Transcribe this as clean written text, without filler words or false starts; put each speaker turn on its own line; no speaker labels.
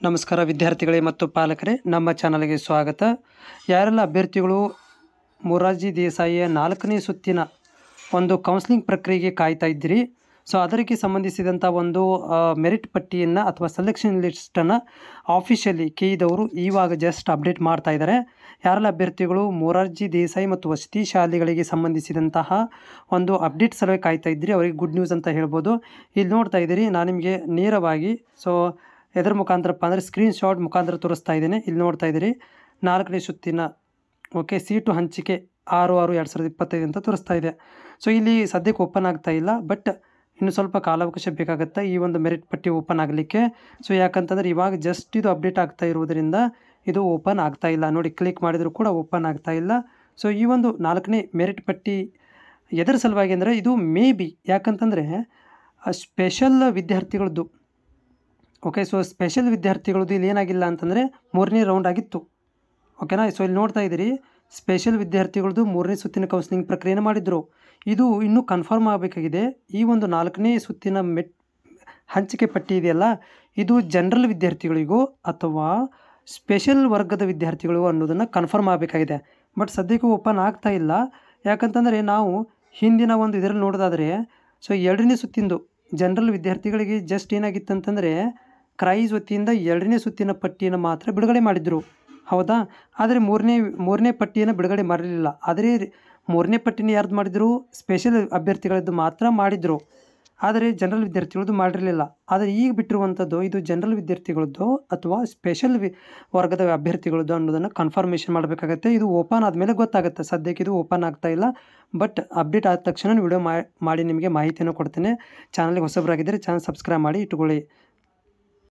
ನಮಸ್ಕಾರ ವಿದ್ಯಾರ್ಥಿಗಳೇ ಮತ್ತು ಪಾಲಕರೇ, ನಮ್ಮ ಚಾನಲ್ಗೆ ಸ್ವಾಗತ. ಯಾರೆಲ್ಲ ಅಭ್ಯರ್ಥಿಗಳು ಮೊರಾರ್ಜಿ ದೇಸಾಯಿಯ 4ನೇ ಸುತ್ತಿನ ಒಂದು ಕೌನ್ಸಿಲಿಂಗ್ ಪ್ರಕ್ರಿಯೆಗೆ ಕಾಯ್ತಾ ಇದ್ದೀರಿ, ಸೊ ಅದಕ್ಕೆ ಸಂಬಂಧಿಸಿದಂಥ ಒಂದು ಮೆರಿಟ್ ಪಟ್ಟಿಯನ್ನು ಅಥವಾ ಸೆಲೆಕ್ಷನ್ ಲಿಸ್ಟನ್ನು ಆಫಿಷಿಯಲಿ ಕೆಇದವರು ಇವಾಗ ಜಸ್ಟ್ ಅಪ್ಡೇಟ್ ಮಾಡ್ತಾ ಇದ್ದಾರೆ. ಯಾರೆಲ್ಲ ಅಭ್ಯರ್ಥಿಗಳು ಮೊರಾರ್ಜಿ ದೇಸಾಯಿ ಮತ್ತು ವಸತಿ ಶಾಲೆಗಳಿಗೆ ಸಂಬಂಧಿಸಿದಂತಹ ಒಂದು ಅಪ್ಡೇಟ್ ಸಲುವಾಗಿ ಕಾಯ್ತಾ ಇದ್ದೀರಿ, ಅವರಿಗೆ ಗುಡ್ ನ್ಯೂಸ್ ಅಂತ ಹೇಳ್ಬೋದು. ಇಲ್ಲಿ ನೋಡ್ತಾ ಇದ್ದೀರಿ, ನಾನು ನಿಮಗೆ ನೇರವಾಗಿ ಎದರ ಮುಖಾಂತರಪ್ಪ ಅಂದರೆ ಸ್ಕ್ರೀನ್ಶಾಟ್ ಮುಖಾಂತರ ತೋರಿಸ್ತಾ ಇದ್ದೇನೆ. ಇಲ್ಲಿ ನೋಡ್ತಾ ಇದ್ದೀರಿ 4ನೇ ಸುತ್ತಿನ ಸೀಟು ಹಂಚಿಕೆ 6/6/2025 ಅಂತ ತೋರಿಸ್ತಾ ಇದೆ. ಸೊ ಇಲ್ಲಿ ಸದ್ಯಕ್ಕೆ ಓಪನ್ ಆಗ್ತಾ ಇಲ್ಲ, ಬಟ್ ಇನ್ನು ಸ್ವಲ್ಪ ಕಾಲಾವಕಾಶ ಬೇಕಾಗುತ್ತೆ ಈ ಒಂದು ಮೆರಿಟ್ ಪಟ್ಟಿ ಓಪನ್ ಆಗಲಿಕ್ಕೆ. ಸೊ ಯಾಕಂತಂದರೆ ಇವಾಗ ಜಸ್ಟ್ ಇದು ಅಪ್ಡೇಟ್ ಆಗ್ತಾ ಇರುವುದರಿಂದ ಇದು ಓಪನ್ ಆಗ್ತಾ ಇಲ್ಲ. ನೋಡಿ, ಕ್ಲಿಕ್ ಮಾಡಿದರೂ ಕೂಡ ಓಪನ್ ಆಗ್ತಾ ಇಲ್ಲ. ಸೊ ಈ ಒಂದು 4ನೇ ಮೆರಿಟ್ ಪಟ್ಟಿ ಎದರ ಸಲುವಾಗಿ ಅಂದರೆ ಇದು ಮೇ ಬಿ ಯಾಕಂತಂದರೆ ಸ್ಪೆಷಲ್ ವಿದ್ಯಾರ್ಥಿಗಳದ್ದು ಸೊ ಸ್ಪೆಷಲ್ ವಿದ್ಯಾರ್ಥಿಗಳದ್ದು ಇಲ್ಲಿ ಏನಾಗಿಲ್ಲ ಅಂತಂದರೆ 3ನೇ ರೌಂಡ್ ಆಗಿತ್ತು, ಓಕೆನಾ. ಸೊ ಇಲ್ಲಿ ನೋಡ್ತಾ ಇದ್ದೀರಿ, ಸ್ಪೆಷಲ್ ವಿದ್ಯಾರ್ಥಿಗಳದ್ದು 3ನೇ ಸುತ್ತಿನ ಕೌನ್ಸಿಲಿಂಗ್ ಪ್ರಕ್ರಿಯೆಯನ್ನು ಮಾಡಿದರು. ಇದು ಇನ್ನೂ ಕನ್ಫರ್ಮ್ ಆಗಬೇಕಾಗಿದೆ. ಈ ಒಂದು 4ನೇ ಸುತ್ತಿನ ಹಂಚಿಕೆ ಪಟ್ಟಿ ಇದೆಯಲ್ಲ, ಇದು ಜನರಲ್ ವಿದ್ಯಾರ್ಥಿಗಳಿಗೂ ಅಥವಾ ಸ್ಪೆಷಲ್ ವರ್ಗದ ವಿದ್ಯಾರ್ಥಿಗಳಿಗೂ ಅನ್ನೋದನ್ನು ಕನ್ಫರ್ಮ್ ಆಗಬೇಕಾಗಿದೆ. ಬಟ್ ಸದ್ಯಕ್ಕೆ ಓಪನ್ ಆಗ್ತಾ ಇಲ್ಲ. ಯಾಕಂತಂದರೆ ನಾವು ಹಿಂದಿನ ಒಂದು ಇದರಲ್ಲಿ ನೋಡೋದಾದರೆ ಸೊ 2ನೇ ಸುತ್ತಿಂದು ಜನರಲ್ ವಿದ್ಯಾರ್ಥಿಗಳಿಗೆ ಜಸ್ಟ್ ಏನಾಗಿತ್ತು ಅಂತಂದರೆ ಕ್ರೈಸ್ ವತಿಯಿಂದ 2ನೇ ಸುತ್ತಿನ ಪಟ್ಟಿಯನ್ನು ಮಾತ್ರ ಬಿಡುಗಡೆ ಮಾಡಿದರು, ಹೌದಾ. ಆದರೆ ಮೂರನೇ ಪಟ್ಟಿಯನ್ನು ಬಿಡುಗಡೆ ಮಾಡಿರಲಿಲ್ಲ. ಆದರೆ 3ನೇ ಪಟ್ಟಿನ ಯಾರ್ದು ಮಾಡಿದರು? ಸ್ಪೆಷಲ್ ಅಭ್ಯರ್ಥಿಗಳದ್ದು ಮಾತ್ರ ಮಾಡಿದರು, ಆದರೆ ಜನರಲ್ ವಿದ್ಯಾರ್ಥಿಗಳದ್ದು ಮಾಡಿರಲಿಲ್ಲ. ಆದರೆ ಈಗ ಬಿಟ್ಟಿರುವಂಥದ್ದು ಇದು ಜನರಲ್ ವಿದ್ಯಾರ್ಥಿಗಳದ್ದು ಅಥವಾ ಸ್ಪೆಷಲ್ ವರ್ಗದ ಅಭ್ಯರ್ಥಿಗಳದ್ದು ಅನ್ನೋದನ್ನು ಕನ್ಫರ್ಮೇಷನ್ ಮಾಡಬೇಕಾಗತ್ತೆ. ಇದು ಓಪನ್ ಆದಮೇಲೆ ಗೊತ್ತಾಗುತ್ತೆ. ಸದ್ಯಕ್ಕೆ ಇದು ಓಪನ್ ಆಗ್ತಾ ಇಲ್ಲ, ಬಟ್ ಅಪ್ಡೇಟ್ ಆದ ತಕ್ಷಣ ವಿಡಿಯೋ ಮಾಡಿ ನಿಮಗೆ ಮಾಹಿತಿಯನ್ನು ಕೊಡ್ತೇನೆ. ಚಾನಲ್ಗೆ ಹೊಸಬರಾಗಿದ್ದರೆ ಚಾನಲ್ ಸಬ್ಸ್ಕ್ರೈಬ್ ಮಾಡಿ ಇಟ್ಕೊಳ್ಳಿ.